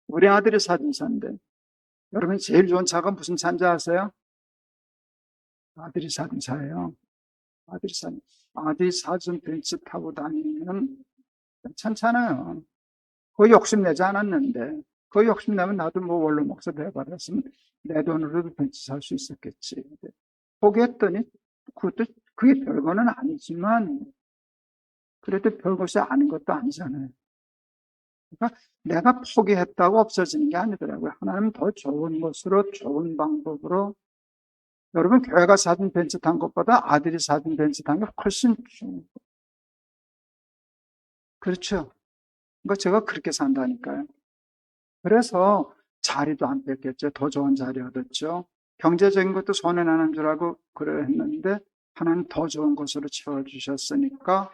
우리 아들이 사준 차인데. 여러분, 제일 좋은 차가 무슨 차인지 아세요? 아들이 사준 차예요. 아들이 사준 벤츠 타고 다니면 괜찮잖아요. 그거 욕심내지 않았는데, 그거 욕심내면 나도 뭐 원로 목사 대받았으면 내 돈으로도 벤츠 살 수 있었겠지. 포기했더니, 그게 별거는 아니지만, 그래도 별것이 아닌 것도 아니잖아요. 그러니까 내가 포기했다고 없어지는 게 아니더라고요. 하나님 더 좋은 것으로, 좋은 방법으로. 여러분, 교회가 사준 벤츠 탄 것보다 아들이 사준 벤츠 탄 게 훨씬 중요해요. 그렇죠. 그러니까 제가 그렇게 산다니까요. 그래서 자리도 안 뺏겼죠. 더 좋은 자리 얻었죠. 경제적인 것도 손해나는 줄 알고 그래 했는데 하나님 더 좋은 것으로 채워주셨으니까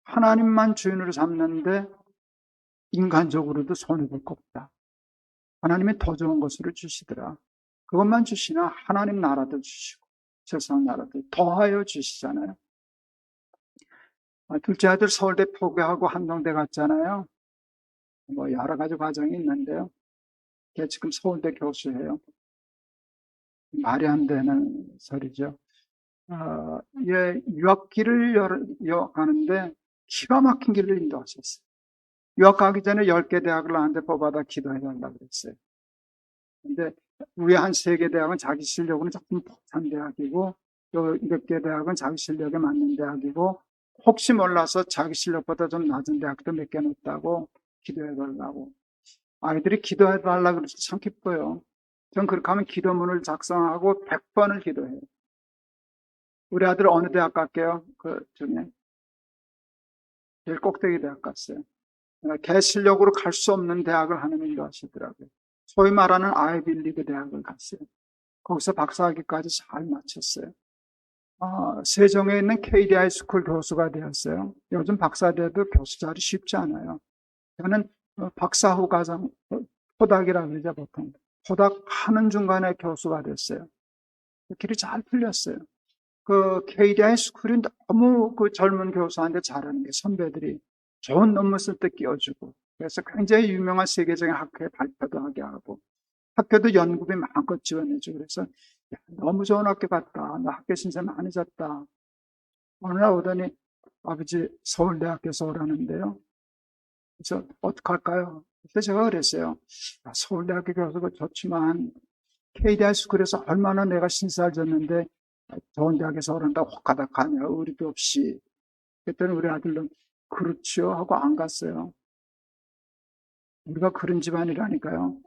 하나님만 주인으로 삼는데 인간적으로도 손해볼 거 없다. 하나님이 더 좋은 것으로 주시더라. 그것만 주시나 하나님 나라도 주시고 세상 나라들 더하여 주시잖아요. 둘째 아들 서울대 포기하고 한동대 갔잖아요. 뭐 여러 가지 과정이 있는데요. 걔 지금 서울대 교수예요. 말이 안 되는 소리죠. 얘 유학길을 가는데 기가 막힌 길을 인도하셨어요. 유학 가기 전에 10개 대학을 나한테 뽑아다 기도해달라고 그랬어요. 근데 우리 한 3개 대학은 자기 실력으로는 조금 못한 대학이고, 또 몇 개 대학은 자기 실력에 맞는 대학이고, 혹시 몰라서 자기 실력보다 좀 낮은 대학도 몇 개 넣었다고 기도해달라고. 아이들이 기도해달라고 그래서 참 기뻐요. 전 그렇게 하면 기도문을 작성하고 100번을 기도해요. 우리 아들 어느 대학 갈게요? 그 중에 제일 꼭대기 대학 갔어요. 걔 실력으로 갈 수 없는 대학을 하나님도 하시더라고요. 소위 말하는 아이빌리그 대학을 갔어요. 거기서 박사학위까지 잘 마쳤어요. 세종에 있는 KDI 스쿨 교수가 되었어요. 요즘 박사돼도 교수 자리 쉽지 않아요. 저는 박사 후 과정, 포닥이라고 그러죠, 보통. 포닥하는 중간에 교수가 됐어요. 길이 잘 풀렸어요. 그 KDI 스쿨이 너무 그 젊은 교수한테 잘하는 게 선배들이 좋은 논문 쓸 때 끼워주고, 그래서 굉장히 유명한 세계적인 학회에 발표도 하게 하고, 학교도 연구비 마음껏 지원해주고, 그래서 야, 너무 좋은 학교 갔다. 나 학교 신세 많이 졌다. 어느 날 오더니 아버지 서울대학교에서 오라는데요. 그래서 어떡할까요? 그때 제가 그랬어요. 서울대학교 교수가 좋지만 KDI 스쿨에서 얼마나 내가 신세를 졌는데 좋은 대학에서 오란다고 혹하다 가냐, 의리도 없이. 그랬더니 우리 아들은 그렇죠 하고 안 갔어요. 우리가 그런 집안이라니까요.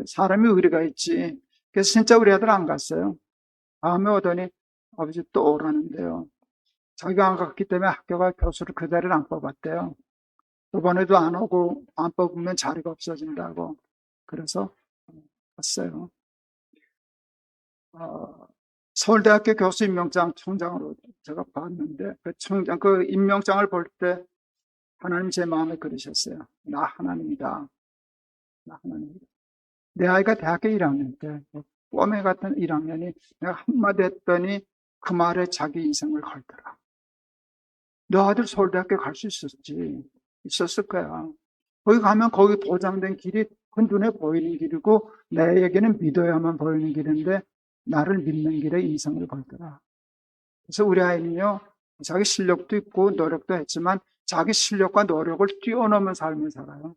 사람이 의리가 있지. 그래서 진짜 우리 아들 안 갔어요. 다음에 오더니 아버지 또 오라는데요. 자기가 안 갔기 때문에 학교가 교수를 그 자리를 안 뽑았대요. 이번에도 안 오고 안 뽑으면 자리가 없어진다고. 그래서 갔어요. 서울대학교 교수 임명장 총장으로 제가 봤는데 그 임명장을 볼 때 하나님 제 마음에 그러셨어요. 나 하나님이다. 나 하나님이다. 내 아이가 대학교 1학년 때 꿈에 같은 1학년이 내가 한마디 했더니 그 말에 자기 인생을 걸더라. 너 아들 서울대학교 갈 수 있었을 거야. 거기 가면 거기 보장된 길이 그 눈에 보이는 길이고 내에게는 믿어야만 보이는 길인데 나를 믿는 길에 인생을 걸더라. 그래서 우리 아이는요, 자기 실력도 있고 노력도 했지만 자기 실력과 노력을 뛰어넘은 삶을 살아요.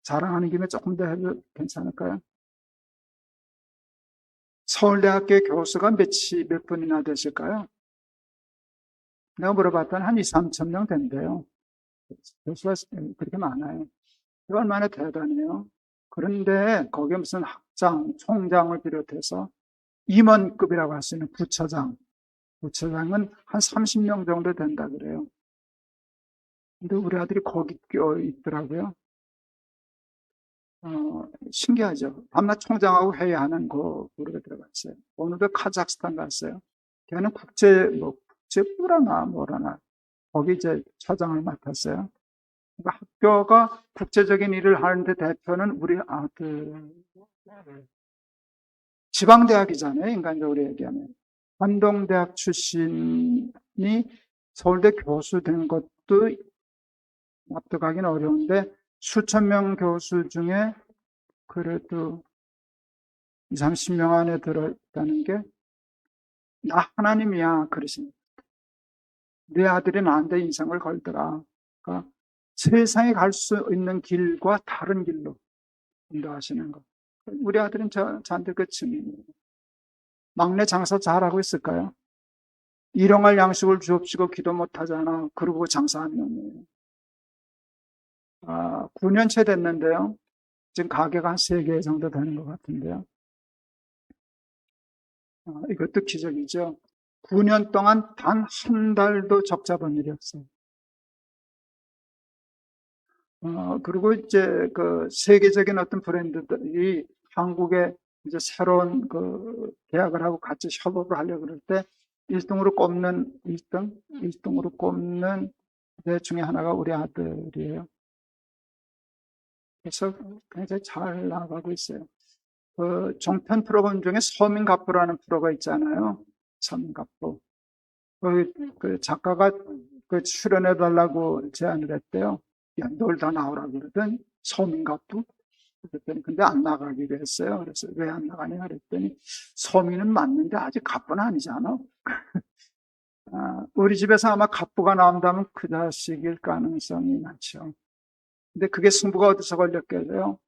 자랑하는 김에 조금 더 해도 괜찮을까요? 서울대학교 교수가 몇 분이나 되실까요? 내가 물어봤더니 한 2, 3천 명 된대요. 교수가 그렇게 많아요. 이거 얼마나 대단해요. 그런데 거기에 무슨 학장, 총장을 비롯해서 임원급이라고 할 수 있는 부처장은 한 30명 정도 된다 그래요. 근데 우리 아들이 거기 껴 있더라고요. 신기하죠. 밤낮 총장하고 회의하는 그 그룹에 들어갔어요. 오늘도 카자흐스탄 갔어요. 걔는 국제부라나 뭐라나 거기 이제 차장을 맡았어요. 그러니까 학교가 국제적인 일을 하는데 대표는 우리 아들. 지방대학이잖아요, 인간적으로 얘기하면. 한동대학 출신이 서울대 교수 된 것도 납득하기는 어려운데 수천 명 교수 중에 그래도 20, 30명 안에 들어있다는 게 나 하나님이야 그러십니다. 내 아들이 나한테 인생을 걸더라. 그러니까 세상에 갈 수 있는 길과 다른 길로 인도하시는 것. 우리 아들은 저한테 그 증인이에요. 막내 장사 잘하고 있을까요? 일용할 양식을 주옵시고 기도 못하잖아. 그러고 장사하는 놈이에요. 9년째 됐는데요. 지금 가게가 한 3개 정도 되는 것 같은데요. 이것도 기적이죠. 9년 동안 단 한 달도 적자 본 일이 없어요. 그리고 이제 그 세계적인 어떤 브랜드들이 한국에 이제 새로운 그 계약을 하고 같이 협업을 하려고 그럴 때 1등으로 꼽는 데 중에 하나가 우리 아들이에요. 그래서 굉장히 잘 나가고 있어요. 그 종편 프로그램 중에 서민갑부라는 프로가 있잖아요. 서민갑부. 그 작가가 그 출연해달라고 제안을 했대요. 야, 널 다 나오라고 그러더니 서민갑부? 그랬더니 근데 안 나가기로 했어요. 그래서 왜 안 나가냐 그랬더니 서민은 맞는데 아직 갑부는 아니잖아. 우리 집에서 아마 갑부가 나온다면 그 자식일 가능성이 많죠. 근데 그게 승부가 어디서 걸렸겠어요?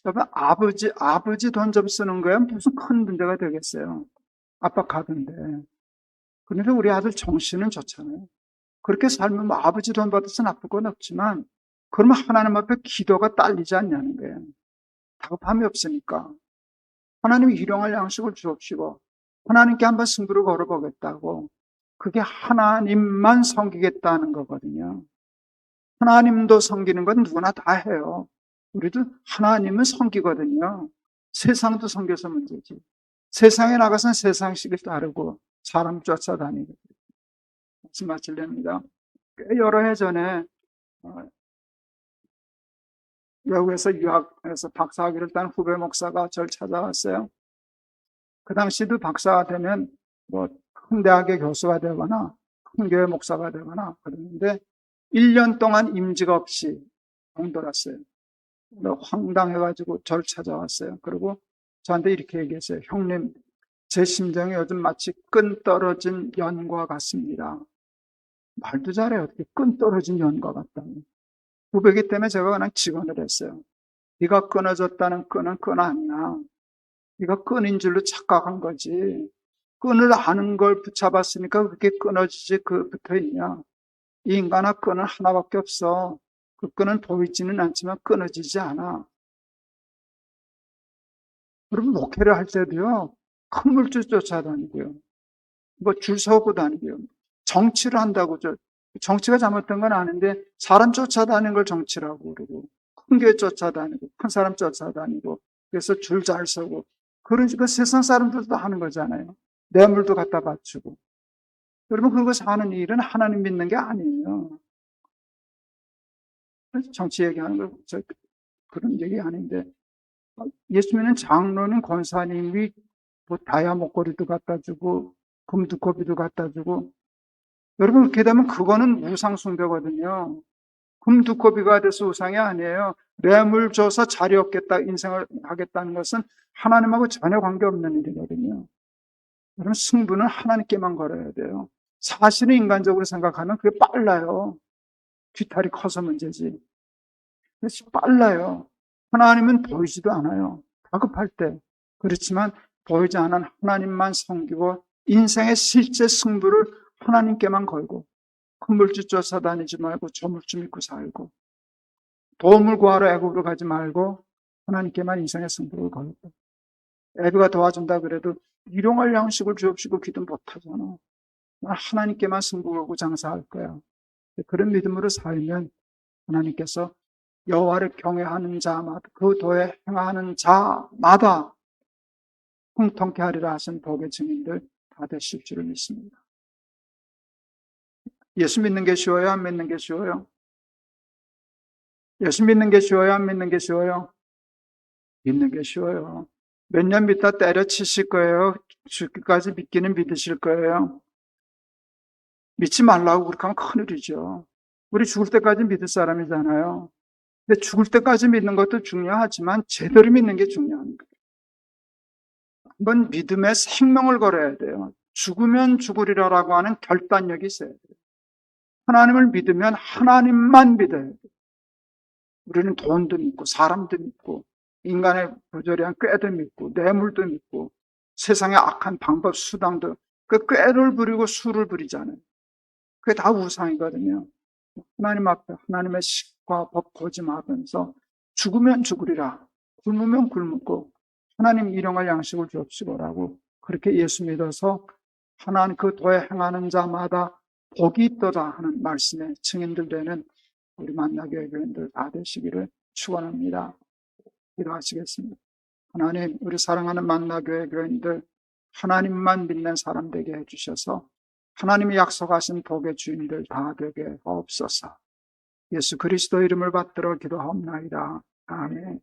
여러분, 아버지 돈 좀 쓰는 거야 무슨 큰 문제가 되겠어요. 압박하던데. 그런데 우리 아들 정신은 좋잖아요. 그렇게 살면 뭐 아버지 돈 받아서 나쁠 건 없지만, 그러면 하나님 앞에 기도가 딸리지 않냐는 거예요. 다급함이 없으니까. 하나님이 일용할 양식을 주옵시고, 하나님께 한번 승부를 걸어보겠다고. 그게 하나님만 섬기겠다는 거거든요. 하나님도 섬기는 건 누구나 다 해요. 우리도 하나님은 섬기거든요. 세상도 섬겨서 문제지. 세상에 나가서는 세상식을 따르고 사람 쫓아다니고. 말씀 마치렵니다. 꽤 여러 해 전에 외국에서 유학해서 박사학위를 딴 후배 목사가 저를 찾아왔어요. 그 당시도 박사가 되면 뭐 큰 대학의 교수가 되거나 큰 교회 목사가 되거나 그러는데 1년 동안 임직 없이 동돌았어요. 황당해가지고 저를 찾아왔어요. 그리고 저한테 이렇게 얘기했어요. 형님, 제 심정이 요즘 마치 끈 떨어진 연과 같습니다. 말도 잘해요. 어떻게 끈 떨어진 연과 같다니. 후배기 때문에 제가 그냥 직언을 했어요. 네가 끊어졌다는 끈은 끈 아니야. 네가 끈인 줄로 착각한 거지. 끈을 아는 걸 붙잡았으니까 그렇게 끊어지지 그 붙어있냐. 이 인간아, 끈은 하나밖에 없어. 그 끈은 보이지는 않지만 끊어지지 않아. 여러분, 목회를 할 때도요, 큰 물질 쫓아다니고요. 뭐 줄 서고 다니고요. 정치를 한다고, 정치가 잘못된 건 아는데, 사람 쫓아다니는 걸 정치라고 그러고, 큰 교회 쫓아다니고, 큰 사람 쫓아다니고, 그래서 줄 잘 서고, 그런, 그 세상 사람들도 하는 거잖아요. 뇌물도 갖다 바치고. 여러분, 그것을 하는 일은 하나님 믿는 게 아니에요. 정치 얘기하는 거, 그런 얘기 아닌데, 예수 믿는 장로는 권사님이 뭐 다이아 목걸이도 갖다 주고, 금두꺼비도 갖다 주고, 여러분, 그렇게 되면 그거는 우상 숭배거든요. 금두꺼비가 돼서 우상이 아니에요. 뇌물 줘서 자리 얻겠다, 인생을 하겠다는 것은 하나님하고 전혀 관계없는 일이거든요. 여러분, 승부는 하나님께만 걸어야 돼요. 사실은 인간적으로 생각하면 그게 빨라요. 뒤탈이 커서 문제지. 빨라요. 하나님은 보이지도 않아요. 다급할 때. 그렇지만 보이지 않은 하나님만 섬기고 인생의 실제 승부를 하나님께만 걸고 큰 물질 쫓아다니지 말고 저물주 믿고 살고 도움을 구하러 애굽으로 가지 말고 하나님께만 인생의 승부를 걸고 애비가 도와준다 그래도 일용할 양식을 주옵시고 기도 못하잖아. 난 하나님께만 승부 걸고 장사할 거야. 그런 믿음으로 살면 하나님께서 여호와를 경외하는 자마다 그 도에 행하는 자마다 형통케 하리라 하신 복의 증인들 다 되실 줄을 믿습니다. 예수 믿는 게 쉬워요? 안 믿는 게 쉬워요? 예수 믿는 게 쉬워요? 안 믿는 게 쉬워요? 믿는 게 쉬워요. 몇 년 믿다 때려치실 거예요? 죽기까지 믿기는 믿으실 거예요? 믿지 말라고 그렇게 하면 큰일이죠. 우리 죽을 때까지 믿을 사람이잖아요. 근데 죽을 때까지 믿는 것도 중요하지만 제대로 믿는 게 중요합니다. 한번 믿음의 생명을 걸어야 돼요. 죽으면 죽으리라라고 하는 결단력이 있어야 돼요. 하나님을 믿으면 하나님만 믿어야 돼요. 우리는 돈도 믿고 사람도 믿고 인간의 부조리한 꾀도 믿고 뇌물도 믿고 세상의 악한 방법 수단도 그 꾀를 부리고 수를 부리잖아요. 그게 다 우상이거든요. 하나님 앞에 하나님의 식과 법 고집하면서 죽으면 죽으리라, 굶으면 굶고 하나님 일용할 양식을 주옵시고라고 그렇게 예수 믿어서 하나님 그 도에 행하는 자마다 복이 있도다 하는 말씀의 증인들 되는 우리 만나교회 교인들 다 되시기를 축원합니다. 기도하시겠습니다. 하나님, 우리 사랑하는 만나교회 교인들 하나님만 믿는 사람 되게 해주셔서 하나님이 약속하신 복의 주인들 다 되게 하옵소서. 예수 그리스도 이름을 받들어 기도하옵나이다. 아멘.